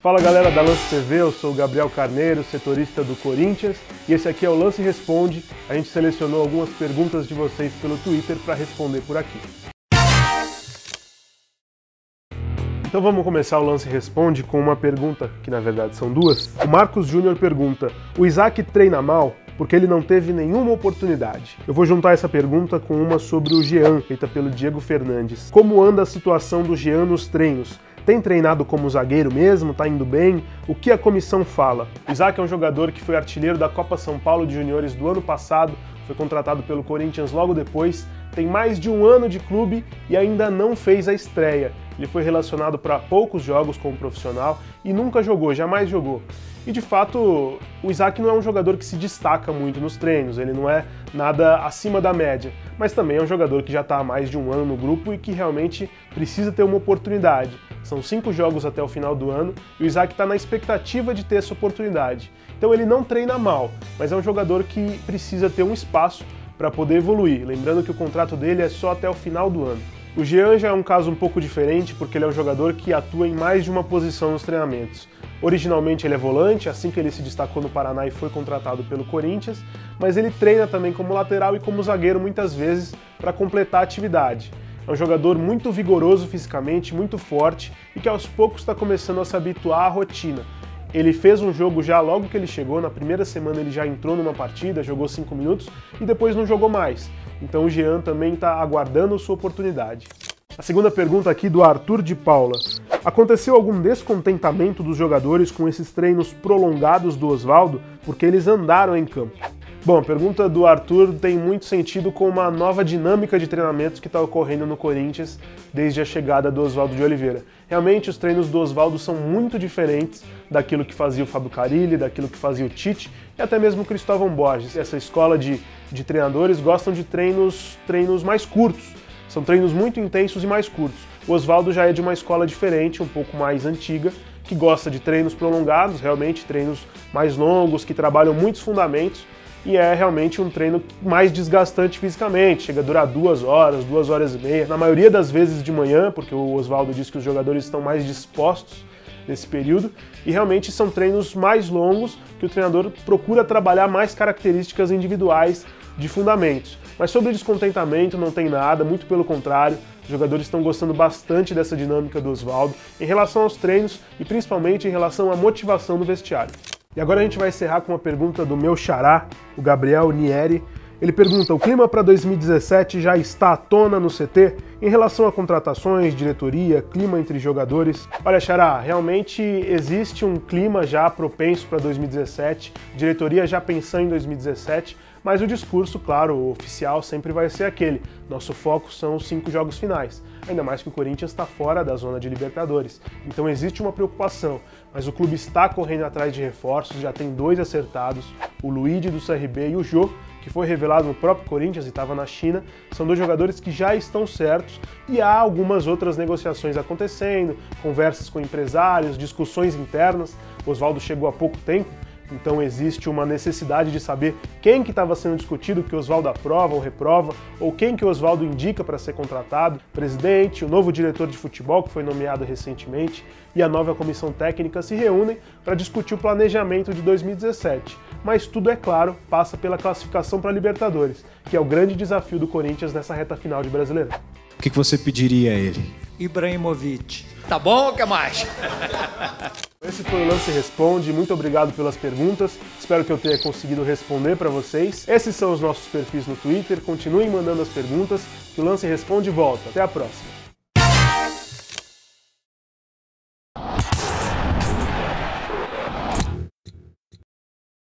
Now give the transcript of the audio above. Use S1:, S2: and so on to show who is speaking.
S1: Fala galera da Lance TV, eu sou o Gabriel Carneiro, setorista do Corinthians, e esse aqui é o Lance Responde. A gente selecionou algumas perguntas de vocês pelo Twitter para responder por aqui. Então vamos começar o Lance Responde com uma pergunta, que na verdade são duas. O Marcos Júnior pergunta: o Isaac treina mal porque ele não teve nenhuma oportunidade? Eu vou juntar essa pergunta com uma sobre o Jean, feita pelo Diego Fernandes. Como anda a situação do Jean nos treinos? Tem treinado como zagueiro mesmo? Tá indo bem? O que a comissão fala? O Isaac é um jogador que foi artilheiro da Copa São Paulo de Juniores do ano passado, foi contratado pelo Corinthians logo depois, tem mais de um ano de clube e ainda não fez a estreia. Ele foi relacionado para poucos jogos como profissional e nunca jogou, jamais jogou. E de fato, o Isaac não é um jogador que se destaca muito nos treinos, ele não é nada acima da média, mas também é um jogador que já está há mais de um ano no grupo e que realmente precisa ter uma oportunidade. São 5 jogos até o final do ano e o Isaac está na expectativa de ter essa oportunidade. Então ele não treina mal, mas é um jogador que precisa ter um espaço para poder evoluir. Lembrando que o contrato dele é só até o final do ano. O Jean já é um caso um pouco diferente porque ele é um jogador que atua em mais de uma posição nos treinamentos. Originalmente ele é volante, assim que ele se destacou no Paraná e foi contratado pelo Corinthians, mas ele treina também como lateral e como zagueiro muitas vezes para completar a atividade. É um jogador muito vigoroso fisicamente, muito forte e que aos poucos está começando a se habituar à rotina. Ele fez um jogo já logo que ele chegou, na primeira semana ele já entrou numa partida, jogou 5 minutos e depois não jogou mais. Então o Jean também está aguardando sua oportunidade. A segunda pergunta aqui do Arthur de Paula. Aconteceu algum descontentamento dos jogadores com esses treinos prolongados do Osvaldo porque eles andaram em campo? Bom, a pergunta do Arthur tem muito sentido com uma nova dinâmica de treinamentos que está ocorrendo no Corinthians desde a chegada do Osvaldo de Oliveira. Realmente os treinos do Osvaldo são muito diferentes daquilo que fazia o Fábio Carille, daquilo que fazia o Tite e até mesmo o Cristóvão Borges. Essa escola de treinadores gostam de treinos mais curtos, são treinos muito intensos e mais curtos. O Osvaldo já é de uma escola diferente, um pouco mais antiga, que gosta de treinos prolongados, realmente treinos mais longos, que trabalham muitos fundamentos, e é realmente um treino mais desgastante fisicamente, chega a durar 2 horas, 2 horas e meia, na maioria das vezes de manhã, porque o Osvaldo diz que os jogadores estão mais dispostos nesse período, e realmente são treinos mais longos, que o treinador procura trabalhar mais características individuais de fundamentos. Mas sobre descontentamento não tem nada, muito pelo contrário, os jogadores estão gostando bastante dessa dinâmica do Osvaldo em relação aos treinos e principalmente em relação à motivação do vestiário. E agora a gente vai encerrar com uma pergunta do meu xará, o Gabriel Nieri. Ele pergunta: o clima para 2017 já está à tona no CT em relação a contratações, diretoria, clima entre jogadores? Olha, xará, realmente existe um clima já propenso para 2017, diretoria já pensando em 2017, mas o discurso, claro, o oficial sempre vai ser aquele. Nosso foco são os 5 jogos finais. Ainda mais que o Corinthians está fora da zona de Libertadores. Então existe uma preocupação, mas o clube está correndo atrás de reforços, já tem 2 acertados, o Luigi do CRB e o Jô, que foi revelado no próprio Corinthians e estava na China. São 2 jogadores que já estão certos e há algumas outras negociações acontecendo, conversas com empresários, discussões internas. O Osvaldo chegou há pouco tempo, então existe uma necessidade de saber quem que estava sendo discutido, que o Osvaldo aprova ou reprova, ou quem que o Osvaldo indica para ser contratado, o presidente, o novo diretor de futebol que foi nomeado recentemente e a nova comissão técnica se reúnem para discutir o planejamento de 2017. Mas tudo, é claro, passa pela classificação para a Libertadores, que é o grande desafio do Corinthians nessa reta final de Brasileirão.
S2: O que você pediria a ele?
S3: Ibrahimovic. Tá bom ou quer mais?
S1: Esse foi o Lance Responde, muito obrigado pelas perguntas, espero que eu tenha conseguido responder para vocês. Esses são os nossos perfis no Twitter, continuem mandando as perguntas, que o Lance Responde volta. Até a próxima!